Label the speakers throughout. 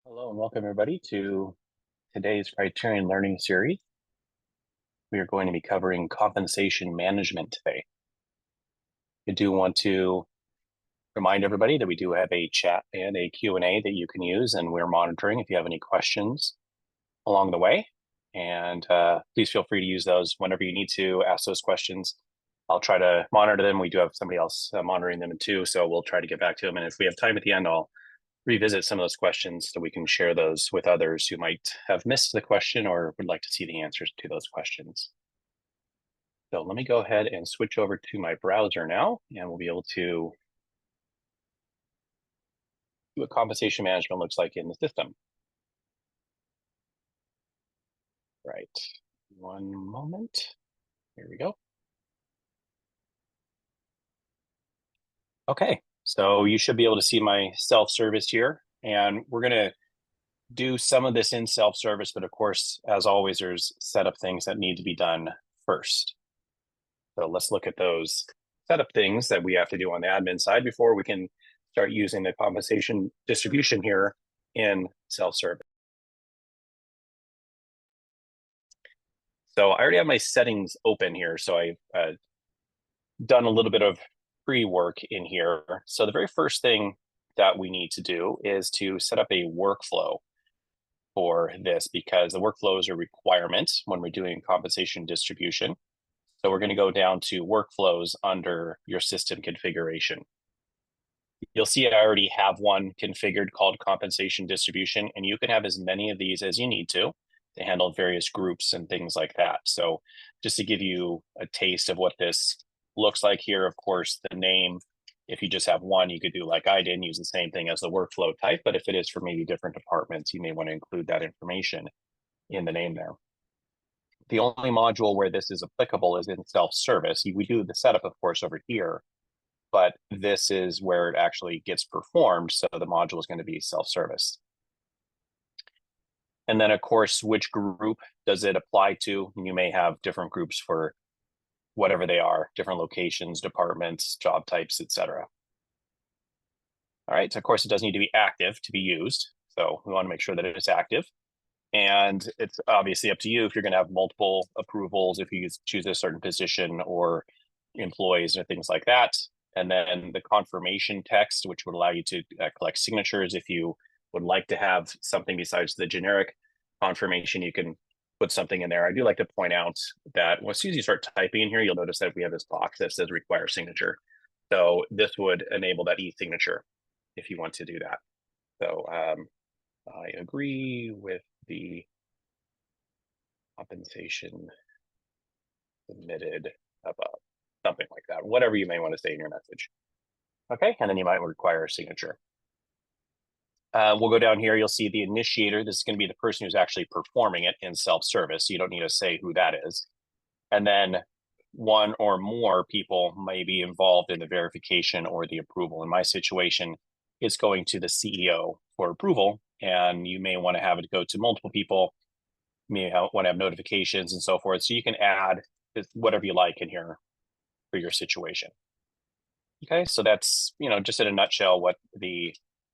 Speaker 1: Hello and welcome everybody to today's Criterion Learning Series. We are going to be covering compensation management today. I do want to remind everybody that we do have a chat and a Q&A that you can use, and we're monitoring if you have any questions along the way. And please feel free to use those whenever you need to ask those questions. I'll try to monitor them. We do have somebody else monitoring them too, so we'll try to get back to them. And if we have time at the end, I'll revisit some of those questions so we can share those with others who might have missed the question or would like to see the answers to those questions. So let me go ahead and switch over to my browser now, and we'll be able to see what compensation management looks like in the system. Right, one moment. Here we go. Okay, so you should be able to see my self-service here, and we're going to do some of this in self-service, but of course, as always, there's setup things that need to be done first. So let's look at those setup things that we have to do on the admin side before we can start using the compensation distribution here in self-service. So I already have my settings open here. So I've done a little bit of pre-work in here. So the very first thing that we need to do is to set up a workflow for this, because the workflow is a requirement when we're doing compensation distribution. So we're going to go down to workflows under your system configuration. You'll see I already have one configured called compensation distribution, and you can have as many of these as you need to handle various groups and things like that. So just to give you a taste of what this looks like here, of course, the name, if you just have one, you could do like I did and use the same thing as the workflow type. But if it is for maybe different departments, you may want to include that information in the name there. The only module where this is applicable is in self-service. We do the setup, of course, over here, but this is where it actually gets performed. So the module is going to be self-service. And then, of course, which group does it apply to? You may have different groups for whatever they are, different locations, departments, job types, etc. All right, so of course, it does need to be active to be used. So we want to make sure that it is active. And it's obviously up to you if you're going to have multiple approvals, if you choose a certain position or employees or things like that. And then the confirmation text, which would allow you to collect signatures. If you would like to have something besides the generic confirmation, you can put something in there. I do like to point out that as soon as you start typing in here, you'll notice that we have this box that says require signature. So this would enable that e-signature if you want to do that. So I agree with the compensation submitted above, something like that, whatever you may want to say in your message. Okay, and then you might require a signature. We'll go down here, you'll see the initiator. This is going to be the person who's actually performing it in self-service. So you don't need to say who that is. And then one or more people may be involved in the verification or the approval. In my situation, it's going to the CEO for approval, and you may want to have it go to multiple people. You may want to have notifications and so forth. So you can add whatever you like in here for your situation. Okay, so that's, just in a nutshell what the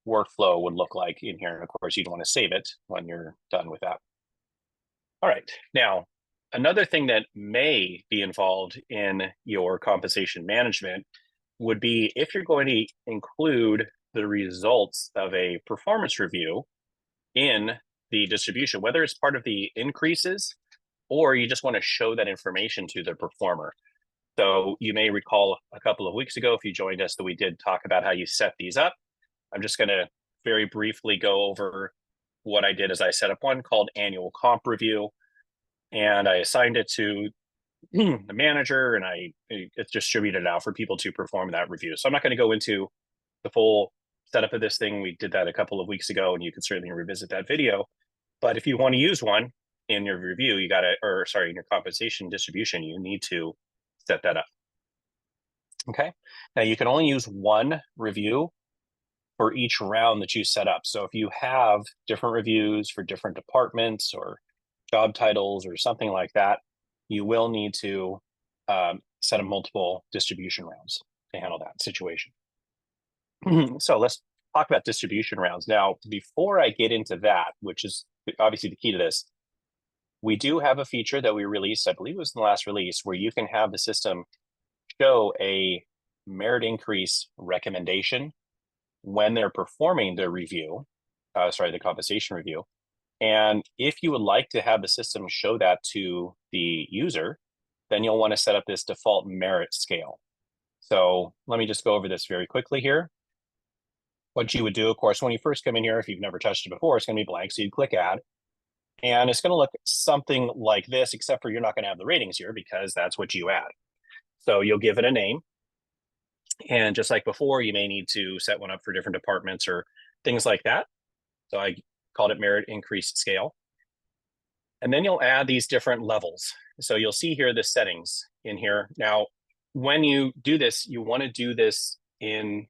Speaker 1: workflow would look like in here. And of course, you'd want to save it when you're done with that. All right, now, another thing that may be involved in your compensation management would be if you're going to include the results of a performance review in the distribution, whether it's part of the increases or you just want to show that information to the performer. So you may recall a couple of weeks ago, if you joined us, that we did talk about how you set these up. I'm just going to very briefly go over what I did. As I set up one called annual comp review, and I assigned it to the manager, and it's distributed out for people to perform that review. So I'm not going to go into the full setup of this thing. We did that a couple of weeks ago, and you can certainly revisit that video. But if you want to use one in your review, in your compensation distribution, you need to set that up. Okay. Now you can only use one review for each round that you set up. So if you have different reviews for different departments or job titles or something like that, you will need to set up multiple distribution rounds to handle that situation. So let's talk about distribution rounds. Now, before I get into that, which is obviously the key to this, we do have a feature that we released, I believe it was in the last release, where you can have the system show a merit increase recommendation when they're performing the review, the compensation review. And if you would like to have the system show that to the user, then you'll want to set up this default merit scale. So let me just go over this very quickly here. What you would do, of course, when you first come in here, if you've never touched it before, it's going to be blank. So you click add, and it's going to look something like this, except for you're not going to have the ratings here because that's what you add. So you'll give it a name. And just like before, you may need to set one up for different departments or things like that. So I called it merit increase scale. And then you'll add these different levels. So you'll see here the settings in here. Now, when you do this, you want to do this in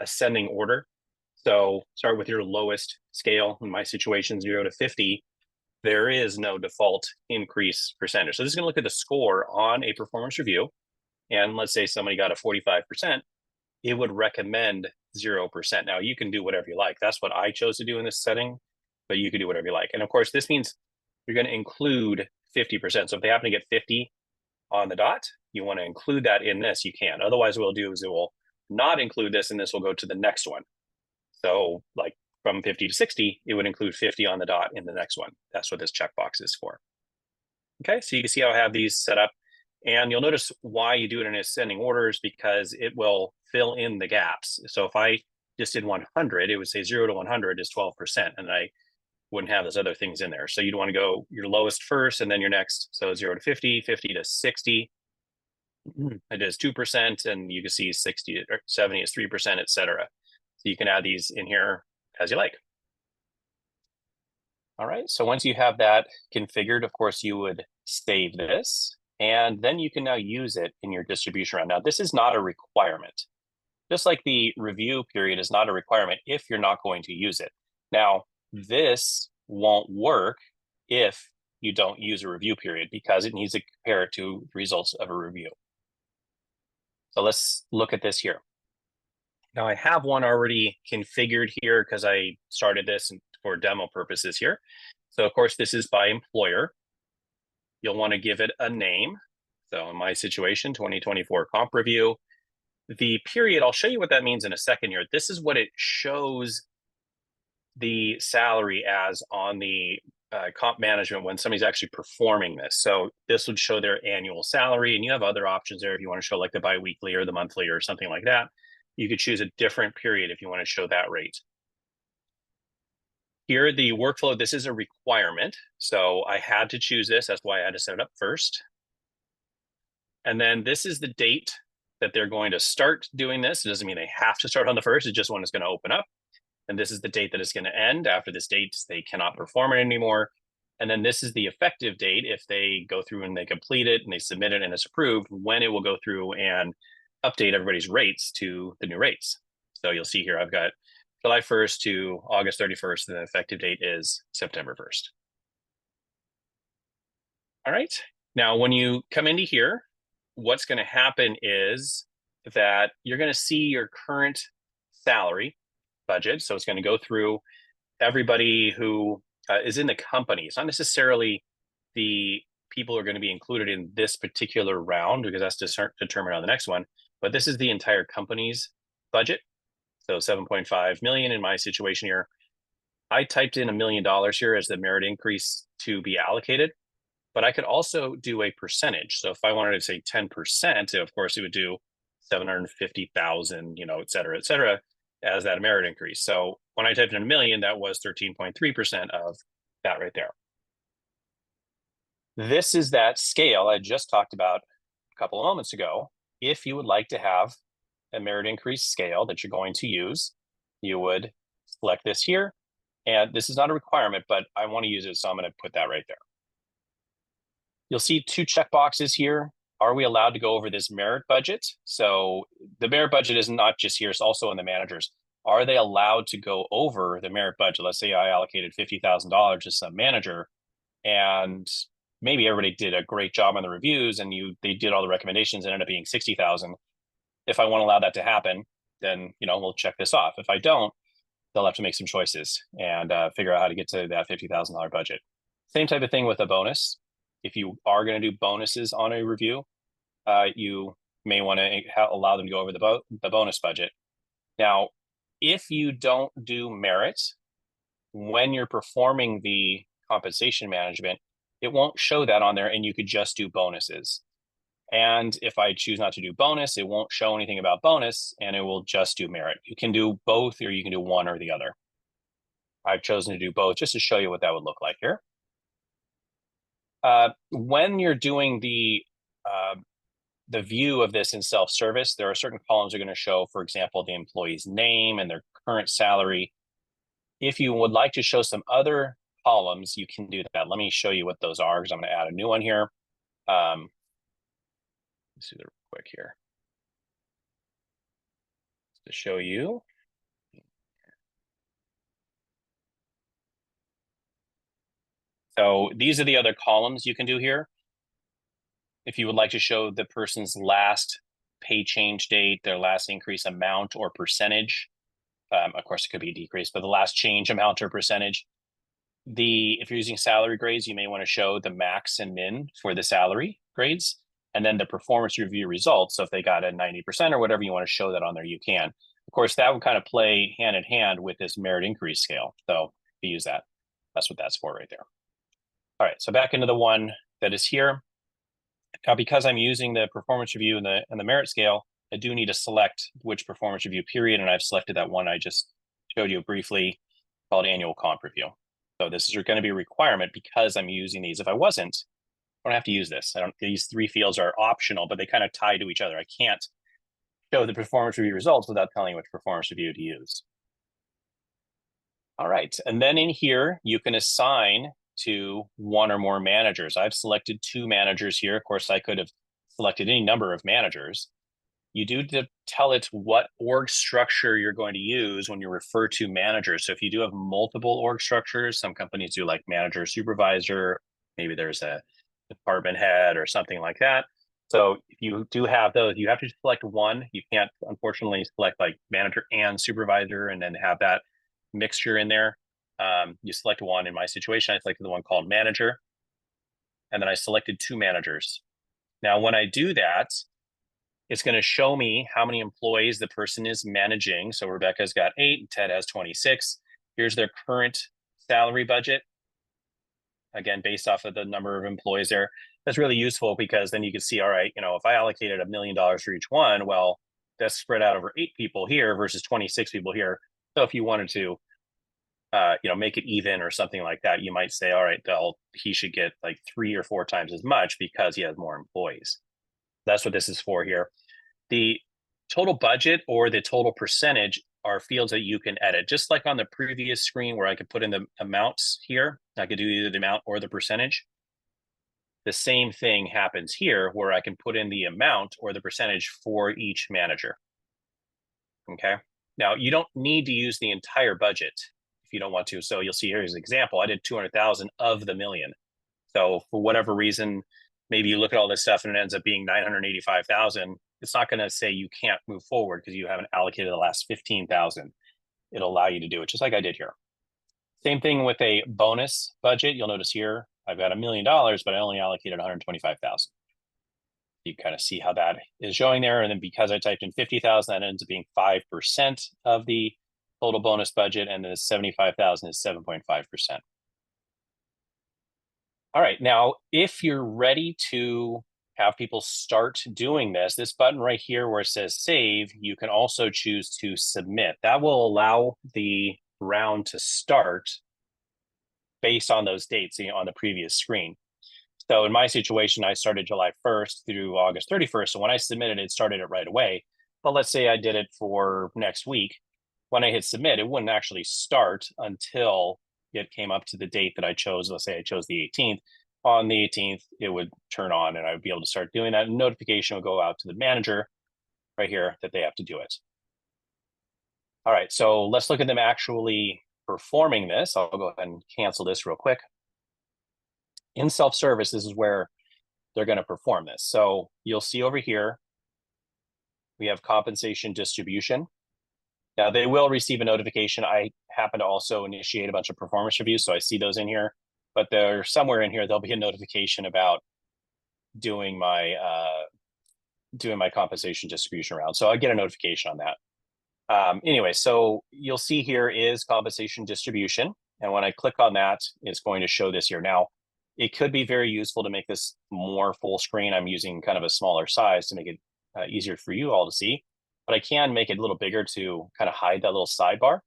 Speaker 1: ascending order. So start with your lowest scale. In my situation, 0 to 50, there is no default increase percentage. So this is going to look at the score on a performance review. And let's say somebody got a 45%, it would recommend 0%. Now, you can do whatever you like. That's what I chose to do in this setting, but you can do whatever you like. And of course, this means you're going to include 50%. So if they happen to get 50 on the dot, you want to include that in this, you can. Otherwise, what we'll do is it will not include this, and this will go to the next one. So like from 50 to 60, it would include 50 on the dot in the next one. That's what this checkbox is for. Okay, so you can see how I have these set up. And you'll notice why you do it in ascending orders, because it will fill in the gaps. So if I just did 100, it would say 0 to 100 is 12%, and I wouldn't have those other things in there. So you'd want to go your lowest first and then your next. So 0 to 50, 50 to 60, it is 2%, and you can see 60 or 70 is 3%, etc. So you can add these in here as you like. All right, so once you have that configured, of course, you would save this, and then you can now use it in your distribution round. Now, this is not a requirement. Just like the review period is not a requirement if you're not going to use it. Now, this won't work if you don't use a review period, because it needs to compare it to the results of a review. So let's look at this here. Now, I have one already configured here because I started this for demo purposes here. So of course, this is by employer. You'll want to give it a name. So in my situation, 2024 comp review. The period, I'll show you what that means in a second here. This is what it shows the salary as on the comp management when somebody's actually performing this. So this would show their annual salary, and you have other options there if you want to show like the biweekly or the monthly or something like that. You could choose a different period if you want to show that rate. Here, the workflow, this is a requirement. So I had to choose this. That's why I had to set it up first. And then this is the date that they're going to start doing this. It doesn't mean they have to start on the first. It's just when it's going to open up. And this is the date that it's going to end. After this date, they cannot perform it anymore. And then this is the effective date if they go through and they complete it and they submit it and it's approved, when it will go through and update everybody's rates to the new rates. So you'll see here, I've got July 1st to August 31st, and the effective date is September 1st. All right. Now, when you come into here, what's going to happen is that you're going to see your current salary budget. So it's going to go through everybody who is in the company. It's not necessarily the people who are going to be included in this particular round, because that's determined on the next one. But this is the entire company's budget. So 7.5 million in my situation here. I typed in $1 million here as the merit increase to be allocated, but I could also do a percentage. So if I wanted to say 10%, of course, it would do 750,000, et cetera, as that merit increase. So when I typed in $1 million, that was 13.3% of that right there. This is that scale I just talked about a couple of moments ago. If you would like to have a merit increase scale that you're going to use, you would select this here. And this is not a requirement, but I want to use it, so I'm going to put that right there. You'll see two checkboxes here. Are we allowed to go over this merit budget? So the merit budget is not just here, it's also in the managers. Are they allowed to go over the merit budget? Let's say I allocated $50,000 to some manager, and maybe everybody did a great job on the reviews and they did all the recommendations and ended up being 60,000. If I want to allow that to happen, then we'll check this off. If I don't, they'll have to make some choices and figure out how to get to that $50,000 budget. Same type of thing with a bonus. If you are going to do bonuses on a review, you may want to allow them to go over the bonus budget. Now, if you don't do merit, when you're performing the compensation management, it won't show that on there, and you could just do bonuses. And if I choose not to do bonus, it won't show anything about bonus, and it will just do merit. You can do both, or you can do one or the other. I've chosen to do both just to show you what that would look like here. When you're doing the view of this in self-service, there are certain columns that are going to show, for example, the employee's name and their current salary. If you would like to show some other columns, you can do that. Let me show you what those are, because I'm going to add a new one here. Let's do it real quick here to show you. So these are the other columns you can do here. If you would like to show the person's last pay change date, their last increase amount or percentage, of course it could be a decrease, but the last change amount or percentage. If you're using salary grades, you may want to show the max and min for the salary grades, and then the performance review results. So if they got a 90% or whatever, you want to show that on there, you can. Of course, that would kind of play hand in hand with this merit increase scale. So if you use that, that's what that's for right there. All right, so back into the one that is here. Now, because I'm using the performance review and the merit scale, I do need to select which performance review period, and I've selected that one I just showed you briefly called annual comp review. So this is going to be a requirement because I'm using these. If I wasn't, I don't have to use this. These three fields are optional, but they kind of tie to each other. I can't show the performance review results without telling you which performance review to use. All right, and then in here, you can assign to one or more managers. I've selected 2 managers here. Of course, I could have selected any number of managers. You do tell it what org structure you're going to use when you refer to managers. So if you do have multiple org structures, some companies do like manager, supervisor, maybe there's a department head or something like that. So if you do have those, you have to select one. You can't, unfortunately, select like manager and supervisor and then have that mixture in there. You select one. In my situation, I selected the one called manager, and then I selected 2 managers. Now, when I do that, it's going to show me how many employees the person is managing. So Rebecca's got 8, Ted has 26. Here's their current salary budget. Again, based off of the number of employees there. That's really useful because then you can see, all right, if I allocated $1 million for each one, well, that's spread out over 8 people here versus 26 people here. So if you wanted to, make it even or something like that, you might say, all right, he should get like 3 or 4 times as much because he has more employees. That's what this is for here. The total budget or the total percentage are fields that you can edit. Just like on the previous screen where I could put in the amounts here, I could do either the amount or the percentage. The same thing happens here where I can put in the amount or the percentage for each manager. Okay. Now, you don't need to use the entire budget if you don't want to. So you'll see here's an example. I did 200,000 of the million. So for whatever reason, maybe you look at all this stuff and it ends up being 985,000. It's not going to say you can't move forward because you haven't allocated the last 15,000. It'll allow you to do it just like I did here. Same thing with a bonus budget. You'll notice here, I've got $1 million, but I only allocated 125,000. You kind of see how that is showing there. And then because I typed in 50,000, that ends up being 5% of the total bonus budget. And then 75,000 is 7.5%. All right, now, if you're ready to have people start doing this button right here where it says save, you can also choose to submit. That will allow the round to start based on those dates on the previous screen. So in my situation, I started July 1st through August 31st. So when I submitted, it started it right away. But let's say I did it for next week. When I hit submit, it wouldn't actually start until it came up to the date that I chose. Let's say I chose the 18th. On the 18th, it would turn on and I would be able to start doing that. And notification would go out to the manager right here that they have to do it. All right, so let's look at them actually performing this. I'll go ahead and cancel this real quick. In self-service, this is where they're going to perform this. So you'll see over here, we have compensation distribution. Now, they will receive a notification. I happen to also initiate a bunch of performance reviews, so I see those in here. But there's somewhere in here there'll be a notification about doing my compensation distribution round. So I get a notification on that. Anyway, so you'll see here is compensation distribution. And when I click on that, it's going to show this here. Now, it could be very useful to make this more full screen. I'm using kind of a smaller size to make it easier for you all to see. But I can make it a little bigger to kind of hide that little sidebar,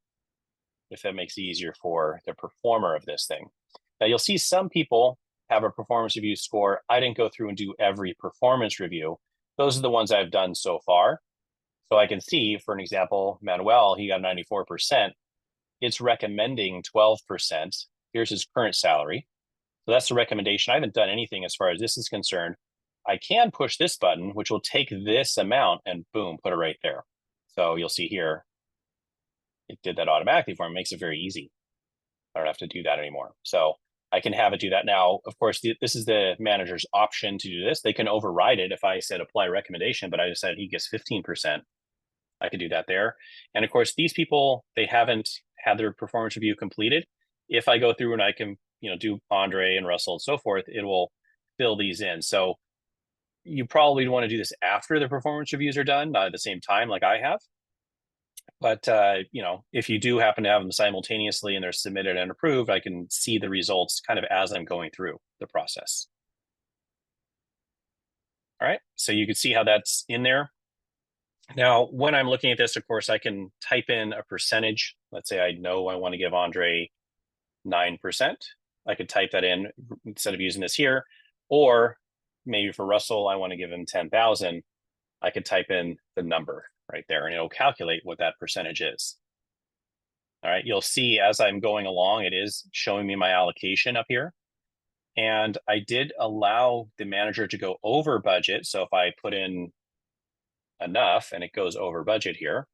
Speaker 1: if that makes it easier for the performer of this thing. Now, you'll see some people have a performance review score. I didn't go through and do every performance review. Those are the ones I've done so far. So I can see, for an example, Manuel, he got 94%. It's recommending 12%. Here's his current salary. So that's the recommendation. I haven't done anything as far as this is concerned. I can push this button, which will take this amount and boom, put it right there. So you'll see here, it did that automatically for me. It makes it very easy. I don't have to do that anymore. So I can have it do that. Now, of course, this is the manager's option to do this. They can override it if I said apply recommendation, but I decided he gets 15%. I could do that there. And of course, these people, they haven't had their performance review completed. If I go through and I can, do Andre and Russell and so forth, it will fill these in. So you probably want to do this after the performance reviews are done, not at the same time like I have. But, if you do happen to have them simultaneously and they're submitted and approved, I can see the results kind of as I'm going through the process. All right, so you can see how that's in there. Now, when I'm looking at this, of course, I can type in a percentage. Let's say I know I want to give Andre 9%. I could type that in instead of using this here. Or maybe for Russell, I want to give him 10,000. I could type in the number right there, and it'll calculate what that percentage is. All right, you'll see as I'm going along, it is showing me my allocation up here. And I did allow the manager to go over budget. So if I put in enough and it goes over budget here,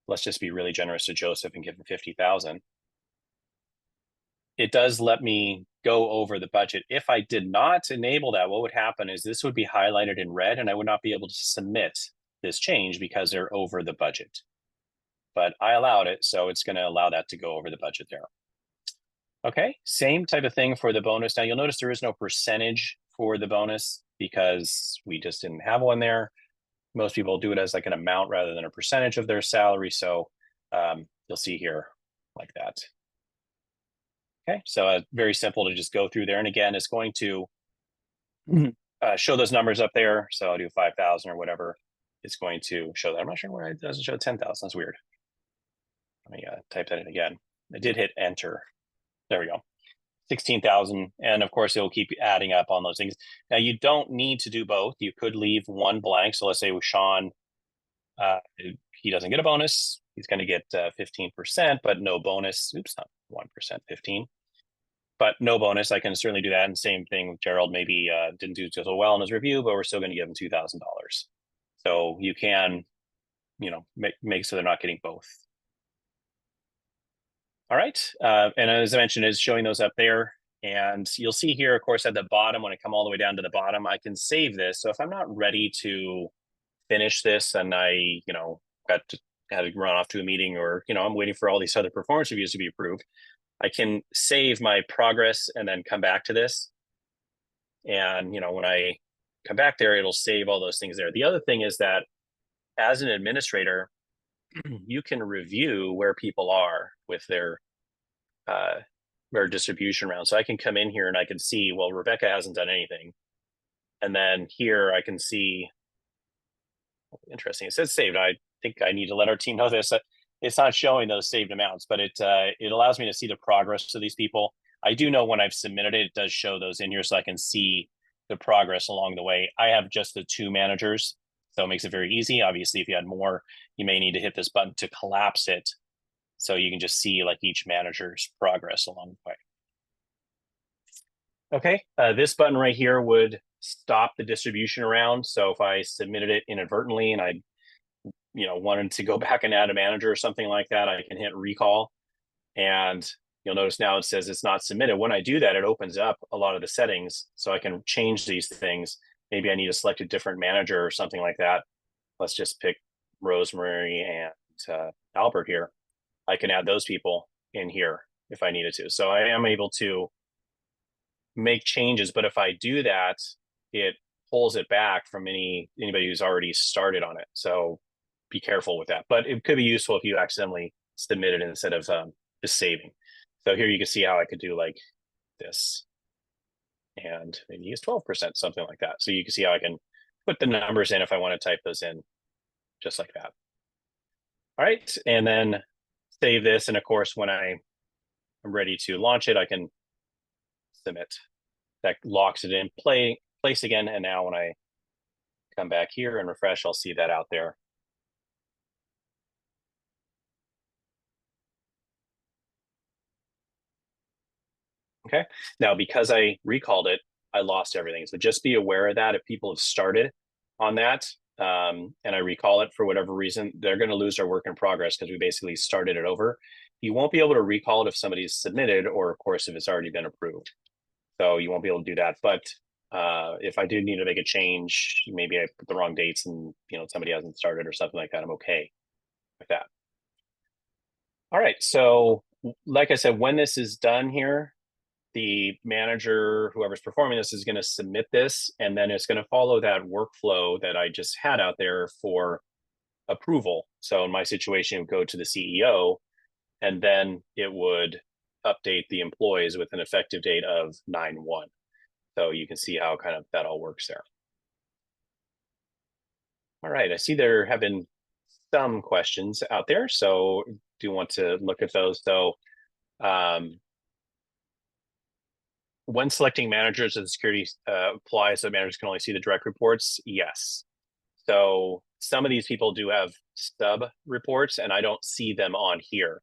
Speaker 1: let's just be really generous to Joseph and give him 50,000. It does let me go over the budget. If I did not enable that, what would happen is this would be highlighted in red and I would not be able to submit this change because they're over the budget. But I allowed it, so it's going to allow that to go over the budget there. Okay, same type of thing for the bonus. Now you'll notice there is no percentage for the bonus because we just didn't have one there. Most people do it as like an amount rather than a percentage of their salary. So you'll see here like that. Okay, so very simple to just go through there. And again, it's going to show those numbers up there. So I'll do 5,000 or whatever. It's going to show that. I'm not sure where it doesn't show 10,000. That's weird. Let me type that in again. I did hit enter. There we go. 16,000. And of course, it will keep adding up on those things. Now, you don't need to do both. You could leave one blank. So let's say with Sean, he doesn't get a bonus. He's going to get 15%, but no bonus. Oops, not 1%, 15. But no bonus. I can certainly do that. And same thing with Gerald. Maybe didn't do so well in his review, but we're still going to give him $2,000. So you can, make so they're not getting both. All right. And as I mentioned, it's showing those up there. And you'll see here, of course, at the bottom, when I come all the way down to the bottom, I can save this. So if I'm not ready to finish this and I, had to run off to a meeting or, I'm waiting for all these other performance reviews to be approved, I can save my progress and then come back to this. And, when I come back there, it'll save all those things there. The other thing is that as an administrator, you can review where people are with their distribution round. So I can come in here and I can see, well, Rebecca hasn't done anything. And then here I can see, interesting, it says saved. I think I need to let our team know this. It's not showing those saved amounts, but it allows me to see the progress of these people. I do know when I've submitted it, it does show those in here so I can see the progress along the way. I have just the 2 managers, so it makes it very easy. Obviously, if you had more, you may need to hit this button to collapse it so you can just see like each manager's progress along the way. Okay, this button right here would stop the distribution around. So if I submitted it inadvertently and I wanted to go back and add a manager or something like that, I can hit recall. And you'll notice now it says it's not submitted. When I do that, it opens up a lot of the settings so I can change these things. Maybe I need to select a different manager or something like that. Let's just pick Rosemary and Albert here. I can add those people in here if I needed to. So I am able to make changes, but if I do that, it pulls it back from anybody who's already started on it. So be careful with that. But it could be useful if you accidentally submit it instead of just saving. So here you can see how I could do like this and maybe use 12%, something like that. So you can see how I can put the numbers in if I want to type those in just like that. All right, and then save this. And of course, when I'm ready to launch it, I can submit. That locks it in place again. And now when I come back here and refresh, I'll see that out there. Okay, now because I recalled it, I lost everything. So just be aware of that. If people have started on that and I recall it for whatever reason, they're going to lose their work in progress because we basically started it over. You won't be able to recall it if somebody's submitted or, of course, if it's already been approved. So you won't be able to do that. But if I do need to make a change, maybe I put the wrong dates and somebody hasn't started or something like that, I'm okay with that. All right. So like I said, when this is done here, the manager, whoever's performing this, is going to submit this, and then it's going to follow that workflow that I just had out there for approval. So in my situation, it would go to the CEO, and then it would update the employees with an effective date of 9/1. So you can see how kind of that all works there. All right, I see there have been some questions out there, so do want to look at those. So when selecting managers, does the security apply so managers can only see the direct reports? Yes. So some of these people do have stub reports, and I don't see them on here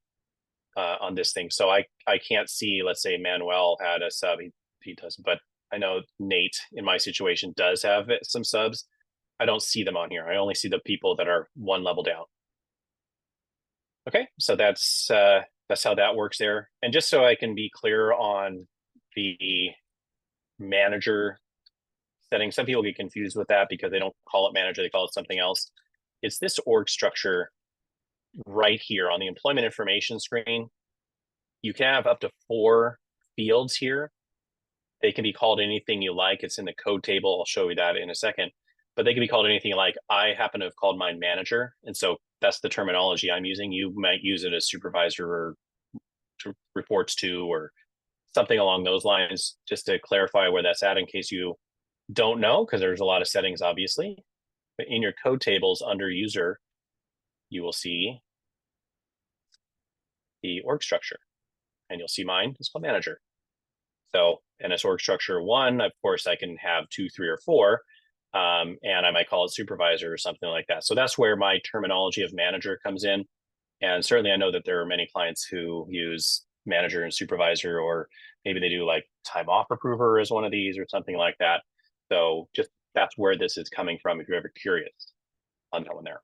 Speaker 1: on this thing. So I can't see, let's say Manuel had a sub, he doesn't, but I know Nate in my situation does have some subs. I don't see them on here. I only see the people that are one level down. Okay, so that's how that works there. And just so I can be clear on the manager setting, some people get confused with that because they don't call it manager, they call it something else. It's this org structure right here on the employment information screen. You can have up to 4 fields here. They can be called anything you like. It's in the code table. I'll show you that in a second. But they can be called anything you like. I happen to have called mine manager. And so that's the terminology I'm using. You might use it as supervisor or reports to or something along those lines, just to clarify where that's at in case you don't know, because there's a lot of settings, obviously. But in your code tables under user, you will see the org structure, and you'll see mine is called manager. So, and as org structure 1, of course, I can have 2, 3, or 4, and I might call it supervisor or something like that. So that's where my terminology of manager comes in. And certainly I know that there are many clients who use manager and supervisor, or maybe they do like time off approver as one of these or something like that. So just that's where this is coming from if you're ever curious on that one there.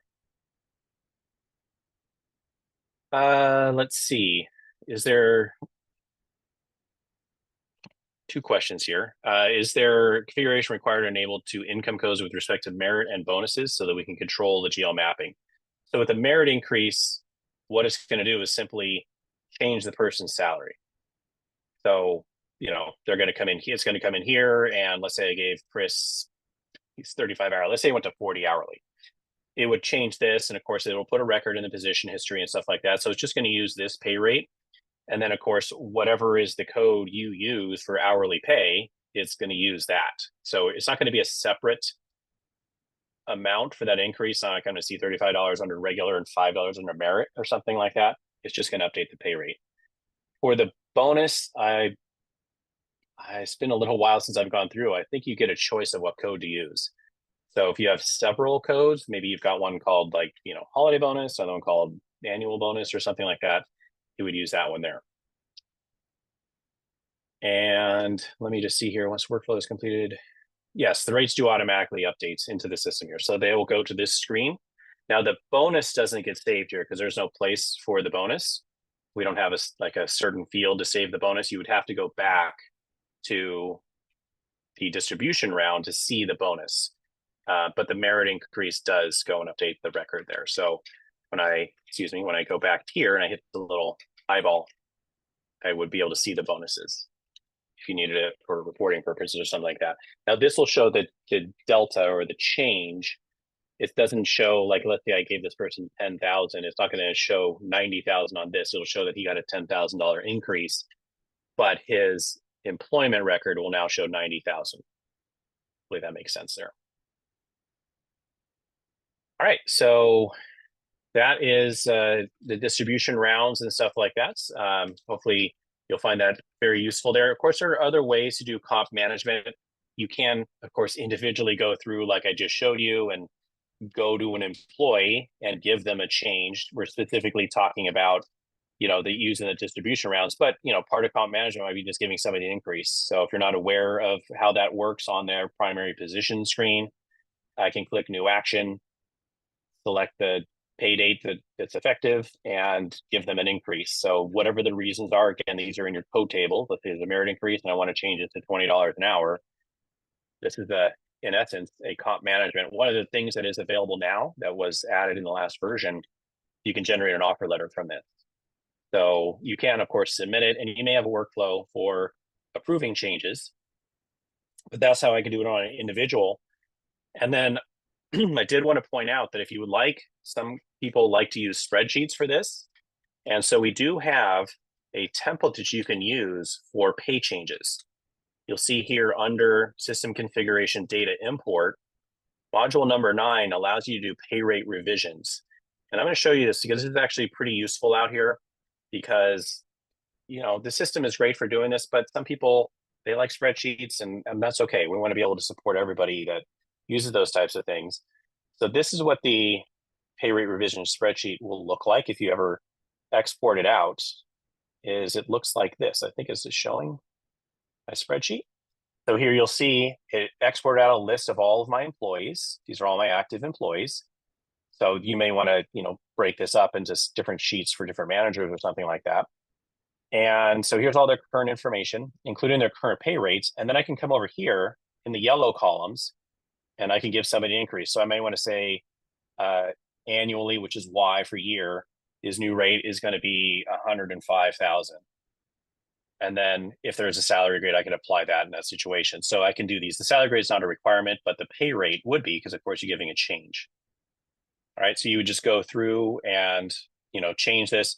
Speaker 1: Let's see. Is there 2 questions here? Is there configuration required or enabled to income codes with respect to merit and bonuses so that we can control the GL mapping? So with the merit increase, what it's going to do is simply change the person's salary. So, they're going to come in, it's going to come in here, and let's say I gave Chris, he's 35 hourly. Let's say he went to 40 hourly. It would change this, and of course, it will put a record in the position history and stuff like that. So it's just going to use this pay rate. And then, of course, whatever is the code you use for hourly pay, it's going to use that. So it's not going to be a separate amount for that increase. I'm not going to see $35 under regular and $5 under merit or something like that. It's just going to update the pay rate. For the bonus, it's been a little while since I've gone through. I think you get a choice of what code to use. So if you have several codes, maybe you've got one called holiday bonus, another one called annual bonus or something like that, you would use that one there. And let me just see here, once workflow is completed. Yes, the rates do automatically update into the system here. So they will go to this screen. Now the bonus doesn't get saved here because there's no place for the bonus. We don't have a certain field to save the bonus. You would have to go back to the distribution round to see the bonus. But the merit increase does go and update the record there. So when I go back here and I hit the little eyeball, I would be able to see the bonuses if you needed it for reporting purposes or something like that. Now this will show the delta or the change. It doesn't show, like, let's say I gave this person 10,000. It's not going to show 90,000 on this. It'll show that he got a $10,000 increase, but his employment record will now show 90,000. Hopefully that makes sense there. All right, so that is the distribution rounds and stuff like that. Hopefully you'll find that very useful there. Of course, there are other ways to do comp management. You can, of course, individually go through, like I just showed you, and go to an employee and give them a change. We're specifically talking about, the using the distribution rounds, but, part of comp management might be just giving somebody an increase. So if you're not aware of how that works on their primary position screen, I can click new action, select the pay date that's effective, and give them an increase. So whatever the reasons are, again, these are in your code table. Let's say there's a merit increase and I want to change it to $20 an hour. This is in essence, a comp management. One of the things that is available now that was added in the last version, you can generate an offer letter from this. So you can, of course, submit it, and you may have a workflow for approving changes, but that's how I can do it on an individual. And then I did want to point out that if you would like, some people like to use spreadsheets for this. And so we do have a template that you can use for pay changes. You'll see here under System Configuration Data Import, module number 9 allows you to do pay rate revisions. And I'm going to show you this because this is actually pretty useful out here, because the system is great for doing this, but some people, they like spreadsheets, and that's okay. We want to be able to support everybody that uses those types of things. So this is what the pay rate revision spreadsheet will look like if you ever export it out. It looks like this. I think this is showing my spreadsheet. So here you'll see it exported out a list of all of my employees. These are all my active employees. So you may want to, break this up into different sheets for different managers or something like that. And so here's all their current information, including their current pay rates. And then I can come over here in the yellow columns and I can give somebody an increase. So I may want to say annually, which is Y for year, his new rate is going to be 105,000. And then if there's a salary grade, I can apply that in that situation. So I can do these. The salary grade is not a requirement, but the pay rate would be, because of course you're giving a change. All right, so you would just go through and, change this,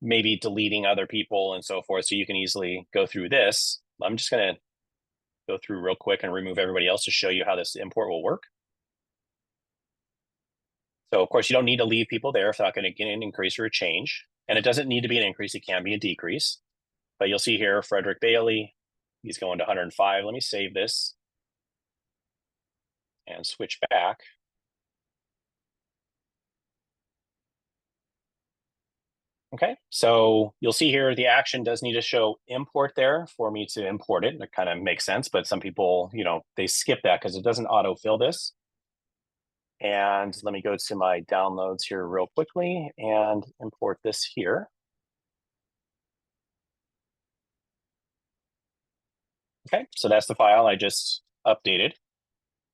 Speaker 1: maybe deleting other people and so forth. So you can easily go through this. I'm just going to go through real quick and remove everybody else to show you how this import will work. So of course you don't need to leave people there if they're not going to get an increase or a change. And it doesn't need to be an increase. It can be a decrease. But you'll see here, Frederick Bailey, he's going to 105. Let me save this and switch back. Okay, so you'll see here the action does need to show import there for me to import it. It kind of makes sense, but some people, they skip that because it doesn't autofill this. And let me go to my downloads here real quickly and import this here. Okay, so that's the file I just updated.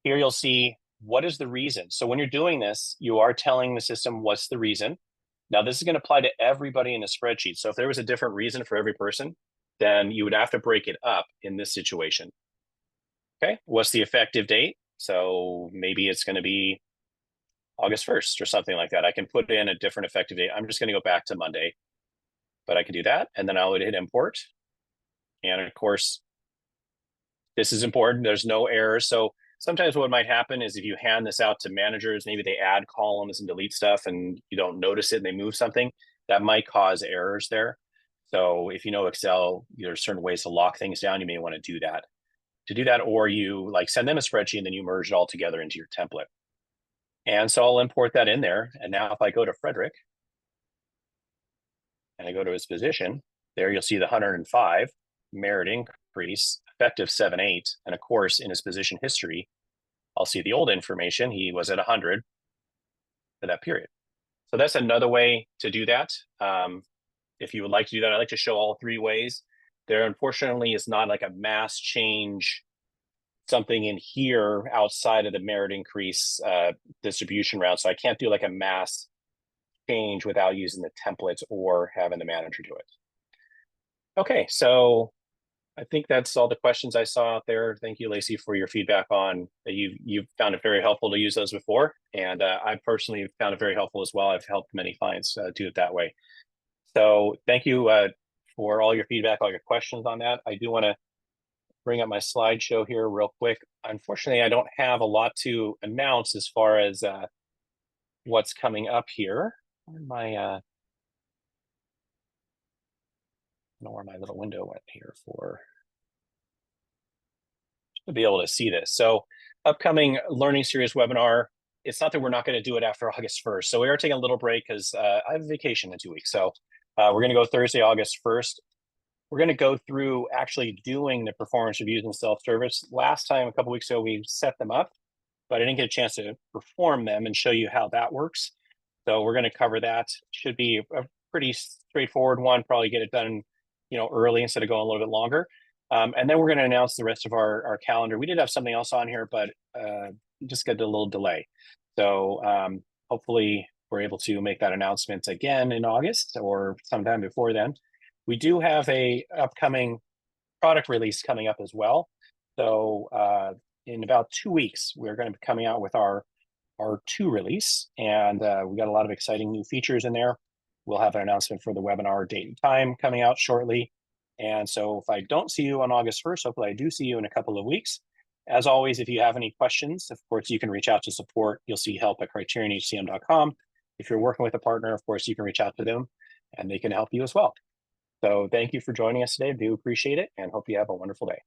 Speaker 1: Here you'll see what is the reason. So when you're doing this, you are telling the system what's the reason. Now this is going to apply to everybody in the spreadsheet. So if there was a different reason for every person, then you would have to break it up in this situation. Okay, what's the effective date? So maybe it's going to be August 1st or something like that. I can put in a different effective date. I'm just going to go back to Monday, but I can do that. And then I'll hit import. And of course, this is important. There's no errors. So sometimes what might happen is if you hand this out to managers, maybe they add columns and delete stuff and you don't notice it and they move something, that might cause errors there. So if you know Excel, there's certain ways to lock things down. You may want to do that. To do that, or you send them a spreadsheet and then you merge it all together into your template. And so I'll import that in there. And now if I go to Frederick and I go to his position, there you'll see the 105 merit increase effective 7/8. And of course, in his position history, I'll see the old information. He was at 100 for that period. So that's another way to do that. If you would like to do that, I like to show all 3 ways. There, unfortunately, is not like a mass change, something in here outside of the merit increase distribution route. So I can't do like a mass change without using the templates or having the manager do it. Okay, so I think that's all the questions I saw out there. Thank you, Lacey, for your feedback on that. You've found it very helpful to use those before, and I personally found it very helpful as well. I've helped many clients do it that way. So thank you for all your feedback, all your questions on that. I do want to bring up my slideshow here real quick. Unfortunately, I don't have a lot to announce as far as what's coming up here. My I don't know where my little window went here for to be able to see this. So upcoming learning series webinar. It's not that we're not going to do it after August 1st. So we are taking a little break because I have a vacation in 2 weeks. So we're going to go Thursday, August 1st. We're going to go through actually doing the performance reviews and self-service. Last time, a couple weeks ago, we set them up, but I didn't get a chance to perform them and show you how that works. So we're going to cover that. Should be a pretty straightforward one. Probably get it done, early instead of going a little bit longer. And then we're going to announce the rest of our calendar. We did have something else on here, but just got a little delay. So hopefully we're able to make that announcement again in August or sometime before then. We do have a upcoming product release coming up as well. So in about 2 weeks, we're going to be coming out with our 2 release, and we got a lot of exciting new features in there. We'll have an announcement for the webinar date and time coming out shortly. And so if I don't see you on August 1st, hopefully I do see you in a couple of weeks. As always, if you have any questions, of course, you can reach out to support. You'll see help at CriterionHCM.com. If you're working with a partner, of course, you can reach out to them and they can help you as well. So thank you for joining us today. I do appreciate it and hope you have a wonderful day.